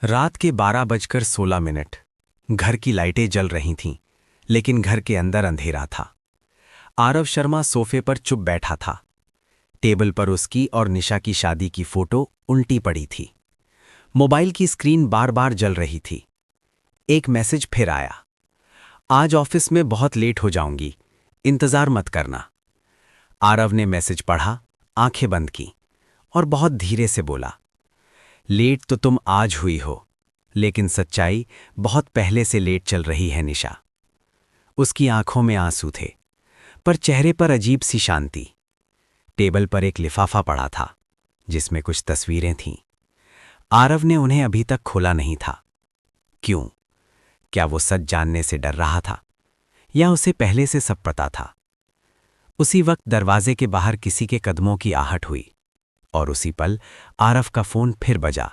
रात के 12:16। घर की लाइटें जल रही थीं, लेकिन घर के अंदर अंधेरा था। आरव शर्मा सोफे पर चुप बैठा था। टेबल पर उसकी और निशा की शादी की फोटो उल्टी पड़ी थी। मोबाइल की स्क्रीन बार बार जल रही थी। एक मैसेज फिर आया, आज ऑफिस में बहुत लेट हो जाऊंगी, इंतजार मत करना। आरव ने मैसेज पढ़ा, आंखें बंद की और बहुत धीरे से बोला, लेट तो तुम आज हुई हो, लेकिन सच्चाई बहुत पहले से लेट चल रही है निशा। उसकी आंखों में आंसू थे, पर चेहरे पर अजीब सी शांति। टेबल पर एक लिफाफा पड़ा था, जिसमें कुछ तस्वीरें थीं। आरव ने उन्हें अभी तक खोला नहीं था। क्यों? क्या वो सच जानने से डर रहा था, या उसे पहले से सब पता था? उसी वक्त दरवाजे के बाहर किसी के कदमों की आहट हुई, और उसी पल आरव का फोन फिर बजा।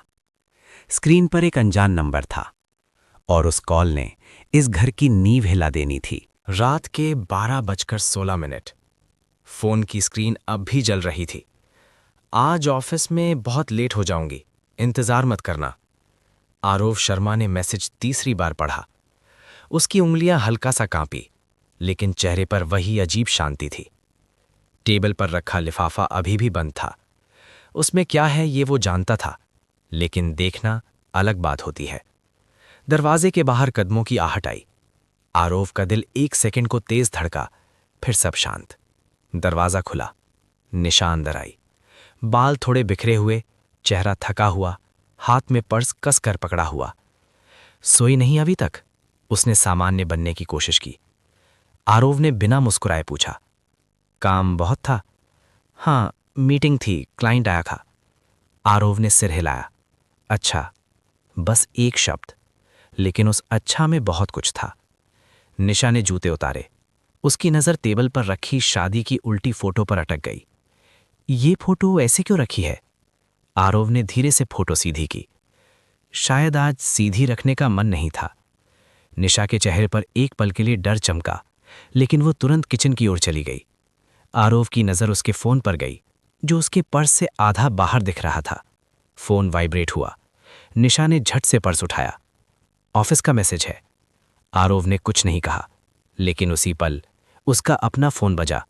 स्क्रीन पर एक अनजान नंबर था, और उस कॉल ने इस घर की नींव हिला देनी थी। रात के 12:16। फोन की स्क्रीन अब भी जल रही थी। आज ऑफिस में बहुत लेट हो जाऊंगी, इंतजार मत करना। आरव शर्मा ने मैसेज तीसरी बार पढ़ा। उसकी उंगलियां हल्का सा कांपी, लेकिन चेहरे पर वही अजीब शांति थी। टेबल पर रखा लिफाफा अभी भी बंद था। उसमें क्या है ये वो जानता था, लेकिन देखना अलग बात होती है। दरवाजे के बाहर कदमों की आहट आई। आरव का दिल एक सेकंड को तेज धड़का, फिर सब शांत। दरवाजा खुला, निशा अंदर आई। बाल थोड़े बिखरे हुए, चेहरा थका हुआ, हाथ में पर्स कसकर पकड़ा हुआ। सोई नहीं अभी तक? उसने सामान्य बनने की कोशिश की। आरव ने बिना मुस्कुराए पूछा, काम बहुत था? हाँ, मीटिंग थी, क्लाइंट आया था। आरव ने सिर हिलाया। अच्छा, बस एक शब्द, लेकिन उस अच्छा में बहुत कुछ था। निशा ने जूते उतारे। उसकी नजर टेबल पर रखी शादी की उल्टी फोटो पर अटक गई। ये फोटो ऐसे क्यों रखी है? आरव ने धीरे से फोटो सीधी की। शायद आज सीधी रखने का मन नहीं था। निशा के चेहरे पर एक पल के लिए डर चमका, लेकिन वो तुरंत किचन की ओर चली गई। आरव की नजर उसके फोन पर गई, जो उसके पर्स से आधा बाहर दिख रहा था। फोन वाइब्रेट हुआ। निशा ने झट से पर्स उठाया। ऑफिस का मैसेज है। आरव ने कुछ नहीं कहा, लेकिन उसी पल उसका अपना फोन बजा।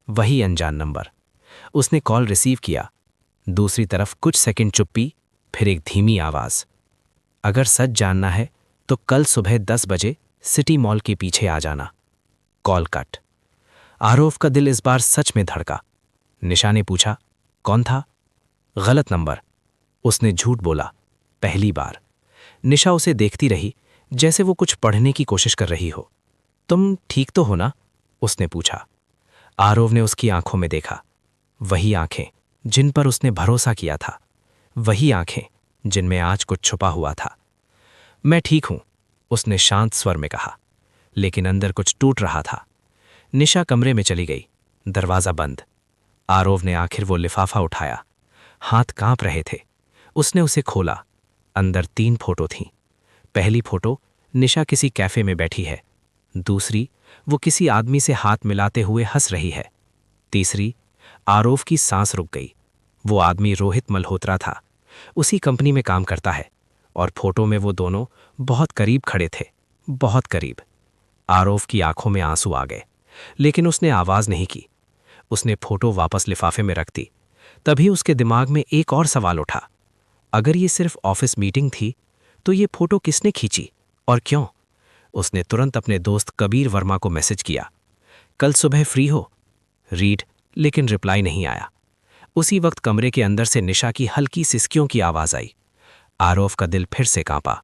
वही अनजान नंबर। उसने कॉल रिसीव किया। दूसरी तरफ कुछ सेकंड चुप्पी, फिर एक धीमी आवाज, अगर सच जानना है तो कल सुबह 10 बजे सिटी मॉल के पीछे आ जाना। Call cut. आरव का दिल इस बार सच में धड़का। निशा ने पूछा, कौन था? गलत नंबर। उसने झूठ बोला, पहली बार। निशा उसे देखती रही, जैसे वो कुछ पढ़ने की कोशिश कर रही हो। तुम ठीक तो हो ना? उसने पूछा। आरव ने उसकी आंखों में देखा। वही आंखें जिन पर उसने भरोसा किया था, वही आंखें जिनमें आज कुछ छुपा हुआ था। मैं ठीक हूं, उसने शांत स्वर में कहा, लेकिन अंदर कुछ टूट रहा था। निशा कमरे में चली गई। दरवाजा बंद। आरव ने आखिर वो लिफाफा उठाया। हाथ कांप रहे थे। उसने उसे खोला। अंदर 3 फोटो थीं। पहली फोटो निशा किसी कैफे में बैठी है। दूसरी, वो किसी आदमी से हाथ मिलाते हुए हंस रही है। तीसरी, आरव की सांस रुक गई। वो आदमी रोहित मल्होत्रा था। उसी कंपनी में काम करता है, और फोटो में वो दोनों बहुत करीब खड़े थे, बहुत करीब। आरव की आंखों में आंसू आ गए, लेकिन उसने आवाज नहीं की। उसने फोटो वापस लिफाफे में रख दी। तभी उसके दिमाग में एक और सवाल उठा। अगर ये सिर्फ ऑफिस मीटिंग थी, तो ये फोटो किसने खींची और क्यों? उसने तुरंत अपने दोस्त कबीर वर्मा को मैसेज किया, कल सुबह फ्री हो? रीड, लेकिन रिप्लाई नहीं आया। उसी वक्त कमरे के अंदर से निशा की हल्की सिसकियों की आवाज आई। आरव का दिल फिर से कांपा।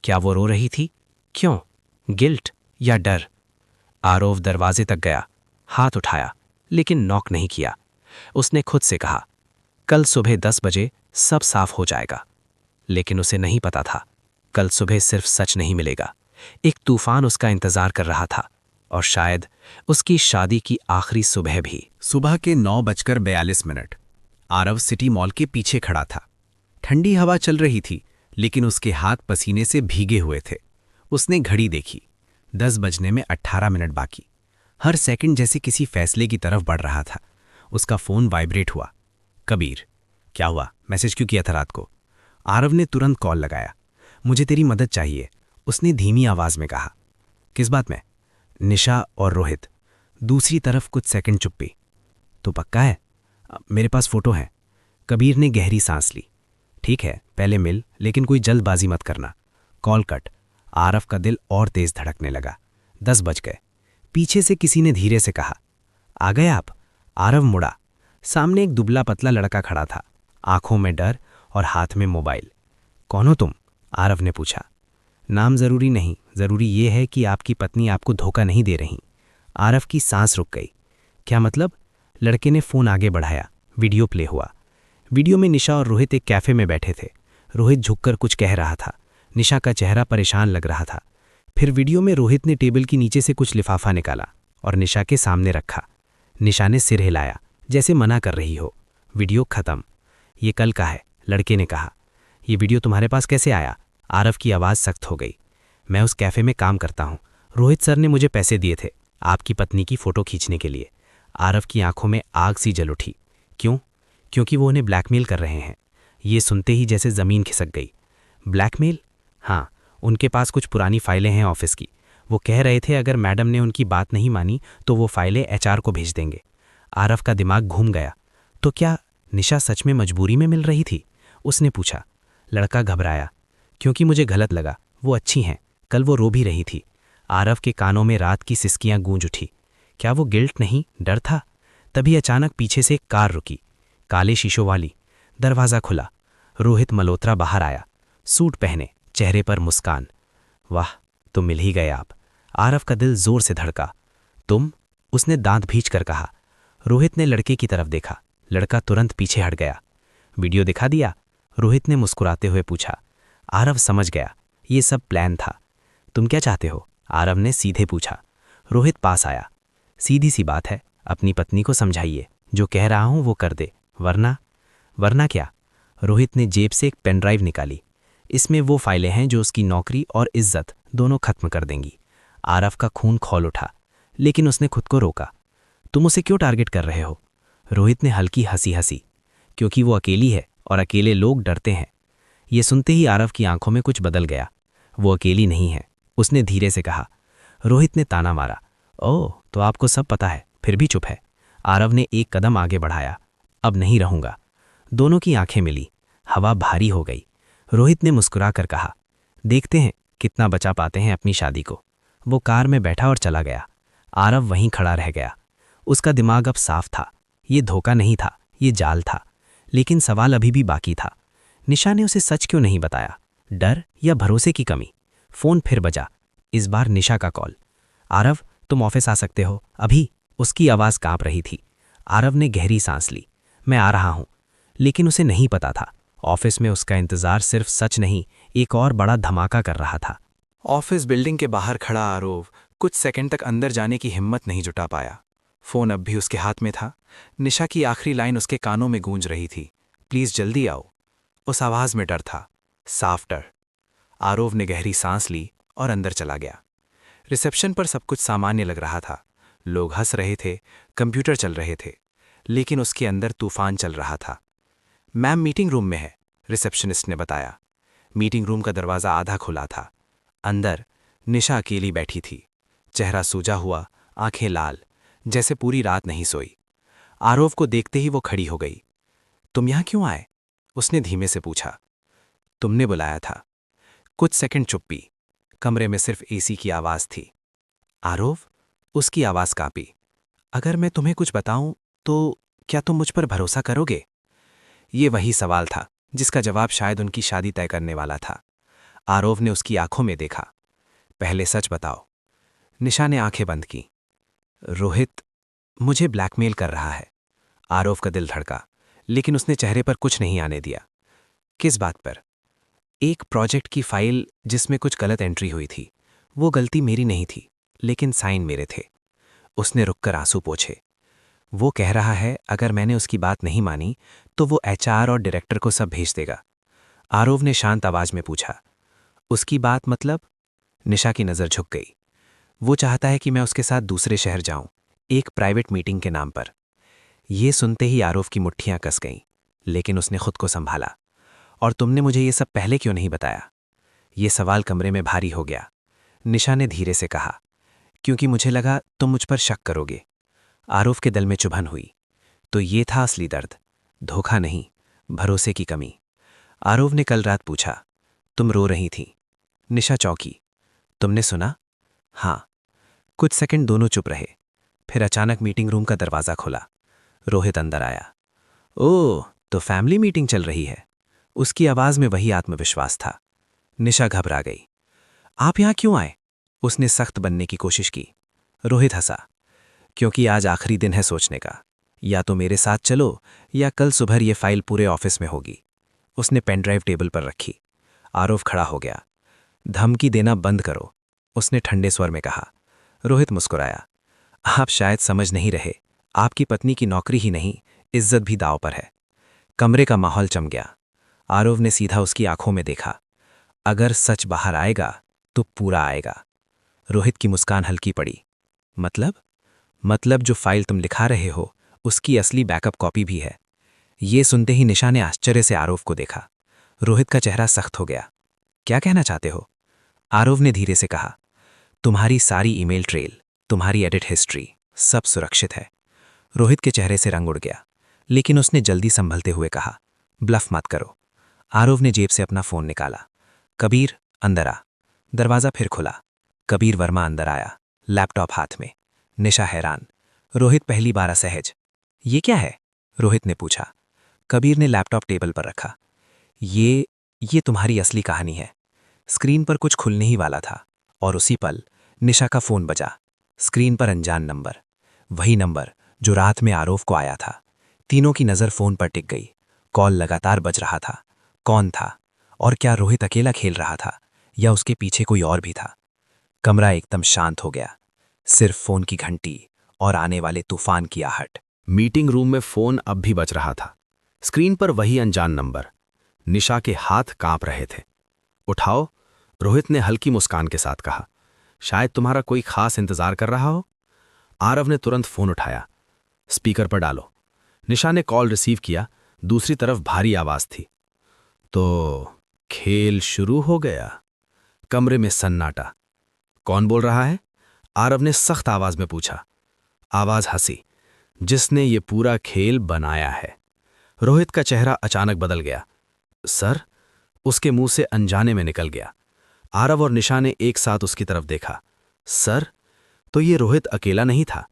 क्या वो रो रही थी? क्यों? गिल्ट या डर? आरव दरवाजे तक गया, हाथ उठाया, लेकिन नॉक नहीं किया। उसने खुद से कहा, कल सुबह 10 बजे सब साफ हो जाएगा। लेकिन उसे नहीं पता था, कल सुबह सिर्फ सच नहीं मिलेगा, एक तूफान उसका इंतजार कर रहा था, और शायद उसकी शादी की आखिरी सुबह भी। सुबह के 9:42। आरव सिटी मॉल के पीछे खड़ा था। ठंडी हवा चल रही थी, लेकिन उसके हाथ पसीने से भीगे हुए थे। उसने घड़ी देखी, 10 बजने में 18 मिनट बाकी। हर सेकंड जैसे किसी फैसले की तरफ बढ़ रहा था। उसका फोन वाइब्रेट हुआ। कबीर, क्या हुआ? मैसेज क्यों किया था रात को? आरव ने तुरंत कॉल लगाया। मुझे तेरी मदद चाहिए, उसने धीमी आवाज में कहा। किस बात में? निशा और रोहित। दूसरी तरफ कुछ सेकंड चुप्पी। तो पक्का है? मेरे पास फोटो है। कबीर ने गहरी सांस ली। ठीक है, पहले मिल, लेकिन कोई जल्दबाजी मत करना। Call cut. आरव का दिल और तेज धड़कने लगा। 10 बज गए। पीछे से किसी ने धीरे से कहा, आ गए आप? आरव मुड़ा। सामने एक दुबला पतला लड़का खड़ा था, आंखों में डर और हाथ में मोबाइल। कौन हो तुम? आरव ने पूछा। नाम जरूरी नहीं, जरूरी ये है कि आपकी पत्नी आपको धोखा नहीं दे रही। आरव की सांस रुक गई। क्या मतलब? लड़के ने फोन आगे बढ़ाया। वीडियो प्ले हुआ। वीडियो में निशा और रोहित एक कैफे में बैठे थे। रोहित झुककर कुछ कह रहा था। निशा का चेहरा परेशान लग रहा था। फिर वीडियो में रोहित ने टेबल के नीचे से कुछ लिफाफा निकाला और निशा के सामने रखा। निशा ने सिर हिलाया, जैसे मना कर रही हो। वीडियो खत्म। ये कल का है, लड़के ने कहा। ये वीडियो तुम्हारे पास कैसे आया? आरव की आवाज़ सख्त हो गई। मैं उस कैफे में काम करता हूँ। रोहित सर ने मुझे पैसे दिए थे आपकी पत्नी की फ़ोटो खींचने के लिए। आरव की आंखों में आग सी जल उठी। क्यों? क्योंकि वो उन्हें ब्लैकमेल कर रहे हैं। ये सुनते ही जैसे ज़मीन खिसक गई। ब्लैकमेल? हाँ, उनके पास कुछ पुरानी फाइलें हैं ऑफिस की। वो कह रहे थे अगर मैडम ने उनकी बात नहीं मानी तो वो फाइलें एचआर को भेज देंगे। आरव का दिमाग घूम गया। तो क्या निशा सच में मजबूरी में मिल रही थी? उसने पूछा। लड़का घबराया। क्योंकि मुझे गलत लगा, वो अच्छी हैं, कल वो रो भी रही थी। आरव के कानों में रात की सिसकियां गूंज उठी। क्या वो गिल्ट नहीं, डर था? तभी अचानक पीछे से एक कार रुकी, काले शीशों वाली। दरवाज़ा खुला। रोहित मल्होत्रा बाहर आया, सूट पहने, चेहरे पर मुस्कान। वाह, तो मिल ही गए आप। आरव का दिल जोर से धड़का। तुम? उसने दांत भींच कर कहा। रोहित ने लड़के की तरफ देखा। लड़का तुरंत पीछे हट गया। वीडियो दिखा दिया? रोहित ने मुस्कुराते हुए पूछा। आरव समझ गया, ये सब प्लान था। तुम क्या चाहते हो? आरव ने सीधे पूछा। रोहित पास आया। सीधी सी बात है, अपनी पत्नी को समझाइए, जो कह रहा हूं वो कर दे, वरना। वरना क्या? रोहित ने जेब से एक पेन ड्राइव निकाली। इसमें वो फाइलें हैं जो उसकी नौकरी और इज्जत दोनों खत्म कर देंगी। आरव का खून खौल उठा, लेकिन उसने खुद को रोका। तुम उसे क्यों टारगेट कर रहे हो? रोहित ने हल्की हंसी हंसी। क्योंकि वो अकेली है और अकेले लोग डरते हैं। ये सुनते ही आरव की आंखों में कुछ बदल गया। वो अकेली नहीं है, उसने धीरे से कहा। रोहित ने ताना मारा। ओह, तो आपको सब पता है, फिर भी चुप है। आरव ने एक कदम आगे बढ़ाया। अब नहीं रहूंगा। दोनों की आंखें मिली। हवा भारी हो गई। रोहित ने मुस्कुरा कर कहा, देखते हैं कितना बचा पाते हैं अपनी शादी को। वो कार में बैठा और चला गया। आरव वहीं खड़ा रह गया। उसका दिमाग अब साफ था। ये धोखा नहीं था, ये जाल था। लेकिन सवाल अभी भी बाकी था। निशा ने उसे सच क्यों नहीं बताया? डर या भरोसे की कमी? फोन फिर बजा। इस बार निशा का कॉल। आरव, तुम ऑफिस आ सकते हो अभी? उसकी आवाज़ कांप रही थी। आरव ने गहरी सांस ली। मैं आ रहा हूं। लेकिन उसे नहीं पता था, ऑफिस में उसका इंतजार सिर्फ सच नहीं, एक और बड़ा धमाका कर रहा था। ऑफिस बिल्डिंग के बाहर खड़ा आरव कुछ सेकंड तक अंदर जाने की हिम्मत नहीं जुटा पाया। फोन अब भी उसके हाथ में था। निशा की आखिरी लाइन उसके कानों में गूंज रही थी, प्लीज जल्दी आओ। उस आवाज में डर था, साफ डर। आरव ने गहरी सांस ली और अंदर चला गया। रिसेप्शन पर सब कुछ सामान्य लग रहा था। लोग हंस रहे थे, कंप्यूटर चल रहे थे, लेकिन उसके अंदर तूफान चल रहा था। मैम मीटिंग रूम में है, रिसेप्शनिस्ट ने बताया। मीटिंग रूम का दरवाज़ा आधा खुला था। अंदर निशा अकेली बैठी थी, चेहरा सूजा हुआ, आंखें लाल, जैसे पूरी रात नहीं सोई। आरव को देखते ही वो खड़ी हो गई। तुम यहां क्यों आए? उसने धीमे से पूछा। तुमने बुलाया था। कुछ सेकंड चुप्पी। कमरे में सिर्फ एसी की आवाज थी। आरव, उसकी आवाज कांपी। अगर मैं तुम्हें कुछ बताऊं तो क्या तुम मुझ पर भरोसा करोगे? ये वही सवाल था जिसका जवाब शायद उनकी शादी तय करने वाला था। आरव ने उसकी आंखों में देखा। पहले सच बताओ। निशा ने आंखें बंद की। रोहित मुझे ब्लैकमेल कर रहा है। आरव का दिल धड़का, लेकिन उसने चेहरे पर कुछ नहीं आने दिया। किस बात पर? एक प्रोजेक्ट की फाइल जिसमें कुछ गलत एंट्री हुई थी। वो गलती मेरी नहीं थी, लेकिन साइन मेरे थे। उसने रुककर आंसू पोंछे। वो कह रहा है अगर मैंने उसकी बात नहीं मानी तो वो एचआर और डायरेक्टर को सब भेज देगा। आरव ने शांत आवाज में पूछा। उसकी बात मतलब? निशा की नजर झुक गई। वो चाहता है कि मैं उसके साथ दूसरे शहर जाऊं, एक प्राइवेट मीटिंग के नाम पर। ये सुनते ही आरव की मुट्ठियां कस गईं, लेकिन उसने खुद को संभाला। और तुमने मुझे ये सब पहले क्यों नहीं बताया? ये सवाल कमरे में भारी हो गया। निशा ने धीरे से कहा, क्योंकि मुझे लगा तुम मुझ पर शक करोगे। आरोव के दिल में चुभन हुई। तो ये था असली दर्द, धोखा नहीं, भरोसे की कमी। आरोव ने कल रात पूछा, तुम रो रही थी? निशा चौंकी। तुमने सुना? हाँ। कुछ सेकंड दोनों चुप रहे। फिर अचानक मीटिंग रूम का दरवाज़ा खुला। रोहित अंदर आया। ओह, तो फैमिली मीटिंग चल रही है। उसकी आवाज़ में वही आत्मविश्वास था। निशा घबरा गई। आप यहां क्यों आए? उसने सख्त बनने की कोशिश की। रोहित हंसा। क्योंकि आज आखिरी दिन है सोचने का। या तो मेरे साथ चलो या कल सुबह ये फाइल पूरे ऑफिस में होगी। उसने पेनड्राइव टेबल पर रखी। आरोव खड़ा हो गया। धमकी देना बंद करो, उसने ठंडे स्वर में कहा। रोहित मुस्कुराया। आप शायद समझ नहीं रहे, आपकी पत्नी की नौकरी ही नहीं, इज्जत भी दांव पर है। कमरे का माहौल चम गया। आरोव ने सीधा उसकी आंखों में देखा। अगर सच बाहर आएगा तो पूरा आएगा। रोहित की मुस्कान हल्की पड़ी। मतलब जो फाइल तुम लिखा रहे हो उसकी असली बैकअप कॉपी भी है। ये सुनते ही निशा ने आश्चर्य से आरोव को देखा। रोहित का चेहरा सख्त हो गया। क्या कहना चाहते हो? आरोव ने धीरे से कहा, तुम्हारी सारी ईमेल ट्रेल, तुम्हारी एडिट हिस्ट्री, सब सुरक्षित है। रोहित के चेहरे से रंग उड़ गया, लेकिन उसने जल्दी संभलते हुए कहा, ब्लफ मत करो। आरोव ने जेब से अपना फोन निकाला। कबीर, अंदर आ। दरवाजा फिर खुला। कबीर वर्मा अंदर आया, लैपटॉप हाथ में। निशा हैरान। रोहित पहली बार असहज। ये क्या है? रोहित ने पूछा। कबीर ने लैपटॉप टेबल पर रखा। ये तुम्हारी असली कहानी है। स्क्रीन पर कुछ खुलने ही वाला था और उसी पल निशा का फोन बजा। स्क्रीन पर अनजान नंबर, वही नंबर जो रात में आरोव को आया था। तीनों की नज़र फोन पर टिक गई। कॉल लगातार बज रहा था। कौन था? और क्या रोहित अकेला खेल रहा था या उसके पीछे कोई और भी था? कमरा एकदम शांत हो गया। सिर्फ फोन की घंटी और आने वाले तूफान की आहट। मीटिंग रूम में फोन अब भी बज रहा था। स्क्रीन पर वही अनजान नंबर। निशा के हाथ कांप रहे थे। उठाओ, रोहित ने हल्की मुस्कान के साथ कहा। शायद तुम्हारा कोई खास इंतजार कर रहा हो। आरव ने तुरंत फोन उठाया। स्पीकर पर डालो। निशा ने कॉल रिसीव किया। दूसरी तरफ भारी आवाज थी। तो खेल शुरू हो गया। कमरे में सन्नाटा। कौन बोल रहा है? आरव ने सख्त आवाज में पूछा। आवाज हंसी। जिसने ये पूरा खेल बनाया है। रोहित का चेहरा अचानक बदल गया। सर, उसके मुंह से अनजाने में निकल गया। आरव और निशा ने एक साथ उसकी तरफ देखा। सर, तो ये रोहित अकेला नहीं था।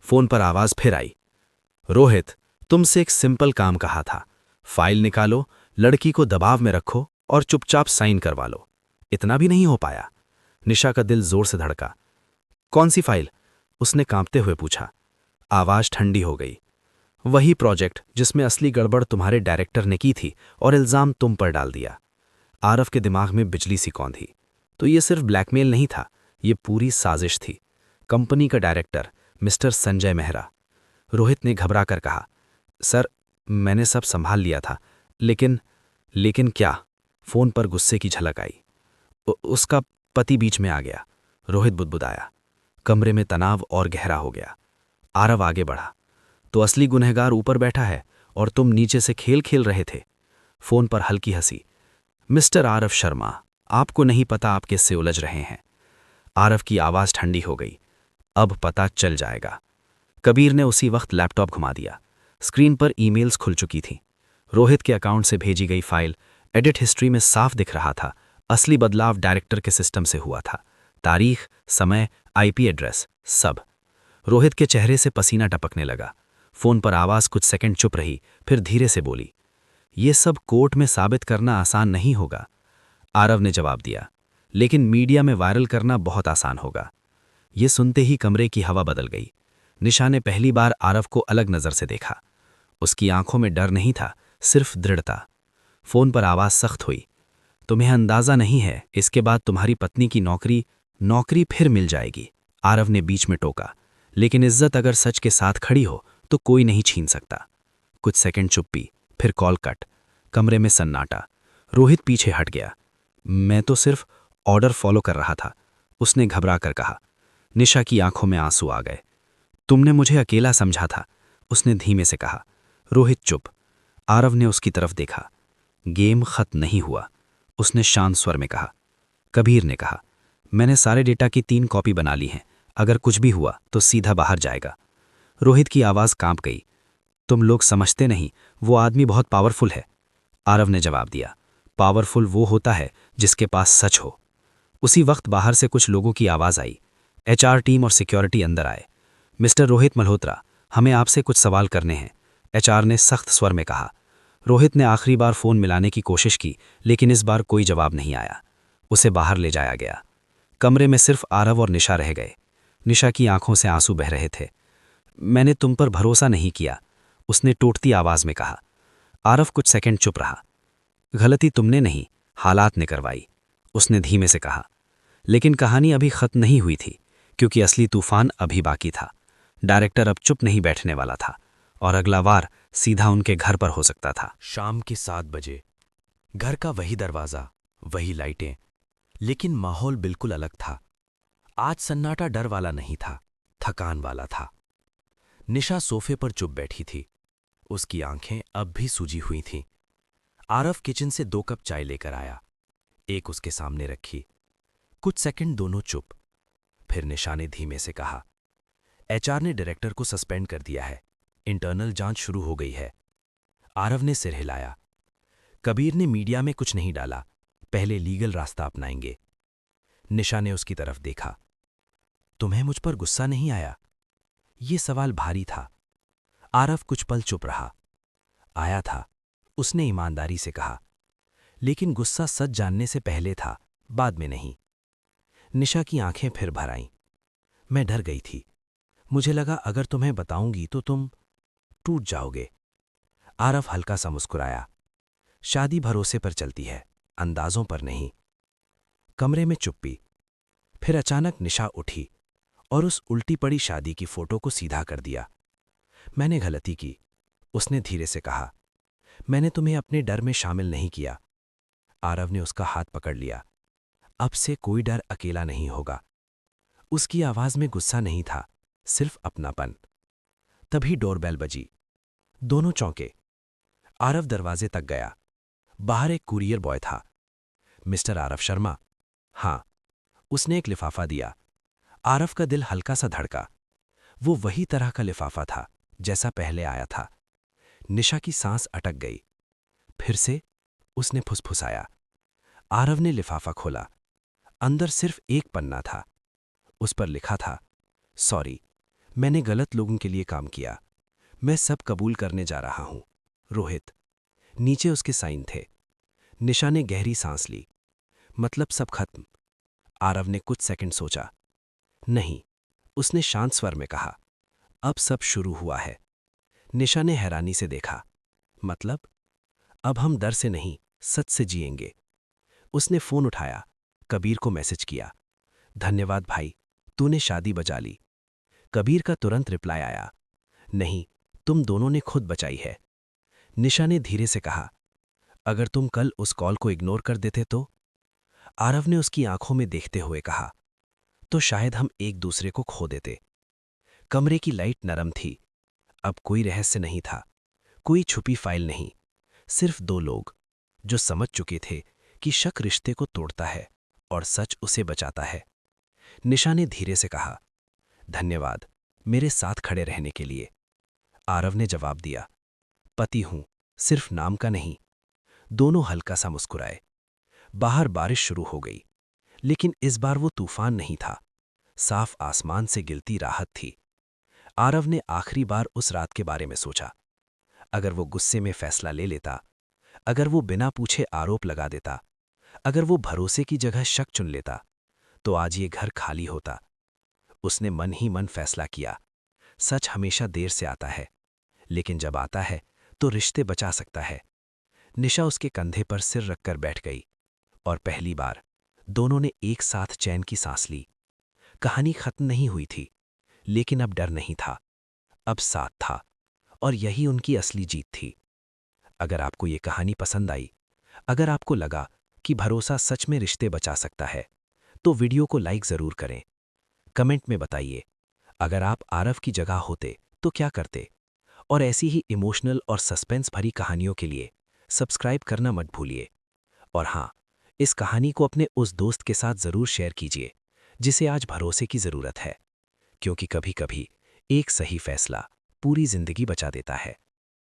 फोन पर आवाज फिर आई। रोहित, तुमसे एक सिंपल काम कहा था। फाइल निकालो, लड़की को दबाव में रखो और चुपचाप साइन करवा लो। इतना भी नहीं हो पाया। निशा का दिल जोर से धड़का। कौन सी फाइल? उसने कांपते हुए पूछा। आवाज ठंडी हो गई। वही प्रोजेक्ट जिसमें असली गड़बड़ तुम्हारे डायरेक्टर ने की थी और इल्जाम तुम पर डाल दिया। आरव के दिमाग में बिजली सी कौंधी। तो ये सिर्फ ब्लैकमेल नहीं था, ये पूरी साजिश थी। कंपनी का डायरेक्टर मिस्टर संजय मेहरा। रोहित ने घबरा कर कहा, सर, मैंने सब संभाल लिया था, लेकिन क्या? फोन पर गुस्से की झलक आई। उसका पति बीच में आ गया। रोहित बुदबुदाया। कमरे में तनाव और गहरा हो गया। आरव आगे बढ़ा। तो असली गुनहगार ऊपर बैठा है और तुम नीचे से खेल खेल रहे थे। फोन पर हल्की हंसी। मिस्टर आरव शर्मा, आपको नहीं पता आप किससे उलझ रहे हैं। आरव की आवाज ठंडी हो गई। अब पता चल जाएगा। कबीर ने उसी वक्त लैपटॉप घुमा दिया। स्क्रीन पर ईमेल्स खुल चुकी थीं। रोहित के अकाउंट से भेजी गई फाइल एडिट हिस्ट्री में साफ दिख रहा था। असली बदलाव डायरेक्टर के सिस्टम से हुआ था। तारीख, समय, आईपी एड्रेस, सब। रोहित के चेहरे से पसीना टपकने लगा। फोन पर आवाज कुछ सेकंड चुप रही, फिर धीरे से बोली, ये सब कोर्ट में साबित करना आसान नहीं होगा। आरव ने जवाब दिया, लेकिन मीडिया में वायरल करना बहुत आसान होगा। ये सुनते ही कमरे की हवा बदल गई। निशा ने पहली बार आरव को अलग नजर से देखा। उसकी आंखों में डर नहीं था, सिर्फ दृढ़ता। फोन पर आवाज सख्त हुई। तुम्हें अंदाजा नहीं है, इसके बाद तुम्हारी पत्नी की नौकरी फिर मिल जाएगी। आरव ने बीच में टोका, लेकिन इज्जत अगर सच के साथ खड़ी हो तो कोई नहीं छीन सकता। कुछ सेकंड चुप्पी, फिर कॉल कट। कमरे में सन्नाटा। रोहित पीछे हट गया। मैं तो सिर्फ ऑर्डर फॉलो कर रहा था, उसने घबरा कर कहा। निशा की आंखों में आंसू आ गए। तुमने मुझे अकेला समझा था, उसने धीमे से कहा। रोहित चुप। आरव ने उसकी तरफ देखा। गेम खत्म नहीं हुआ, उसने शांत स्वर में कहा। कबीर ने कहा, मैंने सारे डेटा की 3 कॉपी बना ली हैं। अगर कुछ भी हुआ तो सीधा बाहर जाएगा। रोहित की आवाज़ कांप गई। तुम लोग समझते नहीं, वो आदमी बहुत पावरफुल है। आरव ने जवाब दिया, पावरफुल वो होता है जिसके पास सच हो। उसी वक्त बाहर से कुछ लोगों की आवाज़ आई। HR टीम और सिक्योरिटी अंदर आए। मिस्टर रोहित मल्होत्रा, हमें आपसे कुछ सवाल करने हैं, HR ने सख्त स्वर में कहा। रोहित ने आखिरी बार फ़ोन मिलाने की कोशिश की, लेकिन इस बार कोई जवाब नहीं आया। उसे बाहर ले जाया गया। कमरे में सिर्फ आरव और निशा रह गए। निशा की आंखों से आंसू बह रहे थे। मैंने तुम पर भरोसा नहीं किया, उसने टूटती आवाज़ में कहा। आरव कुछ सेकंड चुप रहा। गलती तुमने नहीं, हालात ने करवाई, उसने धीमे से कहा। लेकिन कहानी अभी खत्म नहीं हुई थी, क्योंकि असली तूफान अभी बाकी था। डायरेक्टर अब चुप नहीं बैठने वाला था, और अगला वार सीधा उनके घर पर हो सकता था। शाम के 7 बजे घर का वही दरवाजा, वही लाइटें, लेकिन माहौल बिल्कुल अलग था। आज सन्नाटा डर वाला नहीं था, थकान वाला था। निशा सोफे पर चुप बैठी थी। उसकी आंखें अब भी सूजी हुई थीं। आरव किचन से 2 कप चाय लेकर आया। एक उसके सामने रखी। कुछ सेकंड दोनों चुप। फिर निशा ने धीमे से कहा, HR ने डायरेक्टर को सस्पेंड कर दिया है, इंटरनल जांच शुरू हो गई है। आरव ने सिर हिलाया। कबीर ने मीडिया में कुछ नहीं डाला, पहले लीगल रास्ता अपनाएंगे। निशा ने उसकी तरफ देखा। तुम्हें मुझ पर गुस्सा नहीं आया? ये सवाल भारी था। आरव कुछ पल चुप रहा। आया था, उसने ईमानदारी से कहा, लेकिन गुस्सा सच जानने से पहले था, बाद में नहीं। निशा की आंखें फिर भर आईं। मैं डर गई थी। मुझे लगा अगर तुम्हें बताऊंगी तो तुम टूट जाओगे। आरव हल्का सा मुस्कुराया। शादी भरोसे पर चलती है, अंदाजों पर नहीं। कमरे में चुप्पी। फिर अचानक निशा उठी और उस उल्टी पड़ी शादी की फोटो को सीधा कर दिया। मैंने गलती की, उसने धीरे से कहा। मैंने तुम्हें अपने डर में शामिल नहीं किया। आरव ने उसका हाथ पकड़ लिया। अब से कोई डर अकेला नहीं होगा। उसकी आवाज में गुस्सा नहीं था, सिर्फ अपनापन। तभी डोरबेल बजी। दोनों चौंके। आरव दरवाजे तक गया। बाहर एक कुरियर बॉय था। मिस्टर आरव शर्मा? हाँ। उसने एक लिफाफा दिया। आरव का दिल हल्का सा धड़का। वो वही तरह का लिफाफा था जैसा पहले आया था। निशा की सांस अटक गई। फिर से उसने फुसफुसाया। आरव ने लिफाफा खोला। अंदर सिर्फ एक पन्ना था। उस पर लिखा था, सॉरी, मैंने गलत लोगों के लिए काम किया। मैं सब कबूल करने जा रहा हूं, रोहित। नीचे उसके साइन थे। निशा ने गहरी सांस ली। मतलब सब खत्म? आरव ने कुछ सेकंड सोचा। नहीं, उसने शांत स्वर में कहा, अब सब शुरू हुआ है। निशा ने हैरानी से देखा। मतलब? अब हम डर से नहीं, सच से जिएंगे। उसने फोन उठाया, कबीर को मैसेज किया। धन्यवाद भाई, तूने शादी बचा ली। कबीर का तुरंत रिप्लाई आया, नहीं, तुम दोनों ने खुद बचाई है। निशा ने धीरे से कहा, अगर तुम कल उस कॉल को इग्नोर कर देते तो? आरव ने उसकी आंखों में देखते हुए कहा, तो शायद हम एक दूसरे को खो देते। कमरे की लाइट नरम थी। अब कोई रहस्य नहीं था, कोई छुपी फाइल नहीं, सिर्फ 2 लोग जो समझ चुके थे कि शक रिश्ते को तोड़ता है और सच उसे बचाता है। निशा ने धीरे से कहा, धन्यवाद मेरे साथ खड़े रहने के लिए। आरव ने जवाब दिया, पति हूं, सिर्फ नाम का नहीं। दोनों हल्का सा मुस्कुराए। बाहर बारिश शुरू हो गई, लेकिन इस बार वो तूफान नहीं था, साफ आसमान से गिरती राहत थी। आरव ने आखिरी बार उस रात के बारे में सोचा। अगर वो गुस्से में फैसला ले लेता, अगर वो बिना पूछे आरोप लगा देता, अगर वो भरोसे की जगह शक चुन लेता, तो आज ये घर खाली होता। उसने मन ही मन फैसला किया। सच हमेशा देर से आता है, लेकिन जब आता है तो रिश्ते बचा सकता है। निशा उसके कंधे पर सिर रखकर बैठ गई, और पहली बार दोनों ने एक साथ चैन की सांस ली। कहानी खत्म नहीं हुई थी, लेकिन अब डर नहीं था, अब साथ था, और यही उनकी असली जीत थी। अगर आपको ये कहानी पसंद आई, अगर आपको लगा कि भरोसा सच में रिश्ते बचा सकता है, तो वीडियो को लाइक जरूर करें। कमेंट में बताइए, अगर आप आरव की जगह होते तो क्या करते। और ऐसी ही इमोशनल और सस्पेंस भरी कहानियों के लिए सब्सक्राइब करना मत भूलिए। और हाँ, इस कहानी को अपने उस दोस्त के साथ ज़रूर शेयर कीजिए जिसे आज भरोसे की ज़रूरत है, क्योंकि कभी-कभी एक सही फैसला पूरी ज़िंदगी बचा देता है।